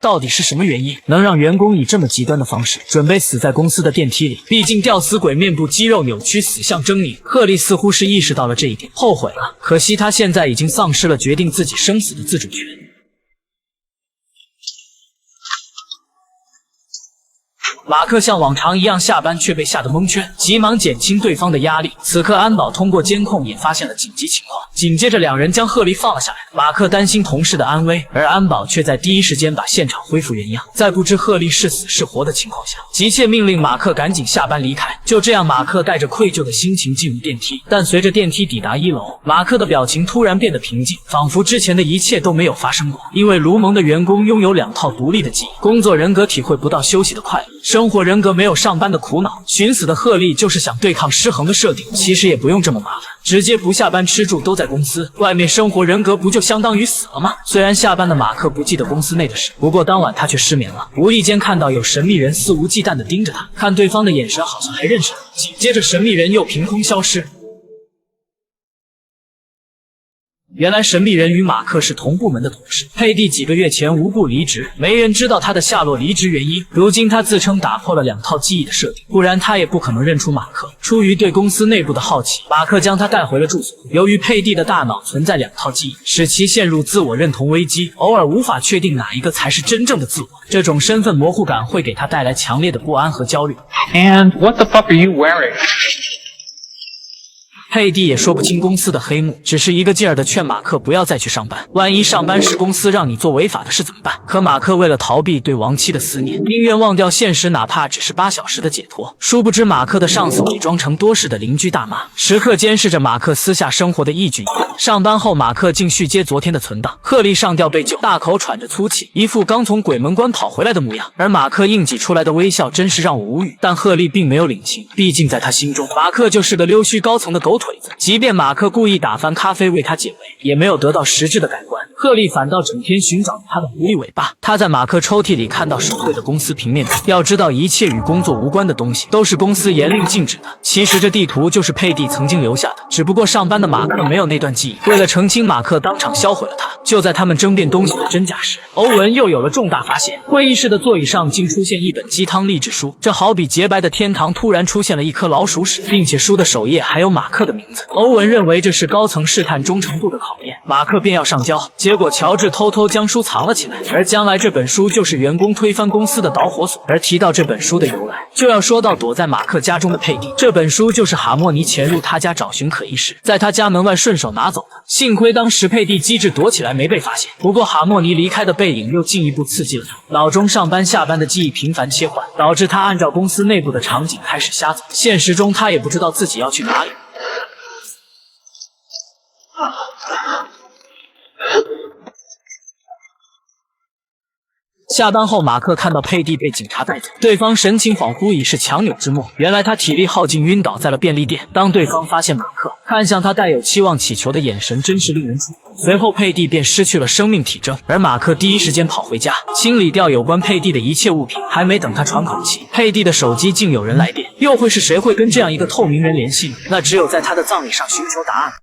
到底是什么原因能让员工以这么极端的方式准备死在公司的电梯里？毕竟吊死鬼面部肌肉扭曲，死相狰狞。赫利似乎是意识到了这一点，后悔了。可惜他现在已经丧失了决定自己生死的自主权。马克像往常一样下班，却被吓得蒙圈，急忙减轻对方的压力。此刻安保通过监控也发现了紧急情况，紧接着两人将赫利放了下来。马克担心同事的安危，而安保却在第一时间把现场恢复原样。在不知赫利是死是活的情况下，急切命令马克赶紧下班离开。就这样，马克带着愧疚的心情进入电梯，但随着电梯抵达1楼，马克的表情突然变得平静，仿佛之前的一切都没有发生过。因为卢蒙的员工拥有2套独立的记忆，工作人格体会不到休息的快乐，生活人格没有上班的苦恼。寻死的赫利就是想对抗失衡的设定，其实也不用这么麻烦，直接不下班吃住都在公司，外面生活人格不就相当于死了吗？虽然下班的马克不记得公司内的事，不过当晚他却失眠了，无意间看到有神秘人肆无忌惮地盯着他，看对方的眼神好像还认识他，紧接着神秘人又凭空消失。原来神秘人与马克是同部门的同事，佩蒂几个月前无故离职，没人知道他的下落、离职原因。如今他自称打破了2套记忆的设定，不然他也不可能认出马克。出于对公司内部的好奇，马克将他带回了住所。由于佩蒂的大脑存在2套记忆，使其陷入自我认同危机，偶尔无法确定哪一个才是真正的自我。这种身份模糊感会给他带来强烈的不安和焦虑。And what the fuck are you wearing?佩蒂也说不清公司的黑幕，只是一个劲儿的劝马克不要再去上班，万一上班时公司让你做违法的事怎么办？可马克为了逃避对亡妻的思念，宁愿忘掉现实，哪怕只是8小时的解脱。殊不知马克的上司伪装成多事的邻居大妈，时刻监视着马克私下生活的一举一动。上班后，马克竟续接昨天的存档，赫利上吊被救，大口喘着粗气，一副刚从鬼门关跑回来的模样。而马克硬挤出来的微笑真是让我无语。但赫利并没有领情，毕竟在他心中，马克就是个溜须高层的狗腿子。即便马克故意打翻咖啡为他解围，也没有得到实质的改观。赫利反倒整天寻找他的狐狸尾巴。他在马克抽屉里看到手绘的公司平面图，要知道一切与工作无关的东西都是公司严令禁止的。其实这地图就是佩蒂曾经留下的，只不过上班的马克没有那段记忆。为了澄清，马克当场销毁了它。就在他们争辩东西的真假时，欧文又有了重大发现。会议室的座椅上竟出现一本鸡汤励志书，这好比洁白的天堂突然出现了一颗老鼠屎，并且书的首页还有马克的名字。欧文认为这是高层试探忠诚度的考验，马克便要上交，结果乔治偷偷将书藏了起来，而将来这本书就是员工推翻公司的导火索。而提到这本书的由来，就要说到躲在马克家中的佩蒂。这本书就是哈莫尼潜入他家找寻可疑时，在他家门外顺手拿走的。幸亏当时佩蒂机智躲起来没被发现，不过哈莫尼离开的背影又进一步刺激了他，脑中上班下班的记忆频繁切换，导致他按照公司内部的场景开始瞎走。现实中他也不知道自己要去哪里。下班后，马克看到佩蒂被警察带走，对方神情恍惚，已是强弩之末。原来他体力耗尽，晕倒在了便利店。当对方发现马克，看向他带有期望祈求的眼神，真是令人触动。随后，佩蒂便失去了生命体征，而马克第一时间跑回家，清理掉有关佩蒂的一切物品。还没等他喘口气，佩蒂的手机竟有人来电。又会是谁会跟这样一个透明人联系呢？那只有在他的葬礼上寻求答案。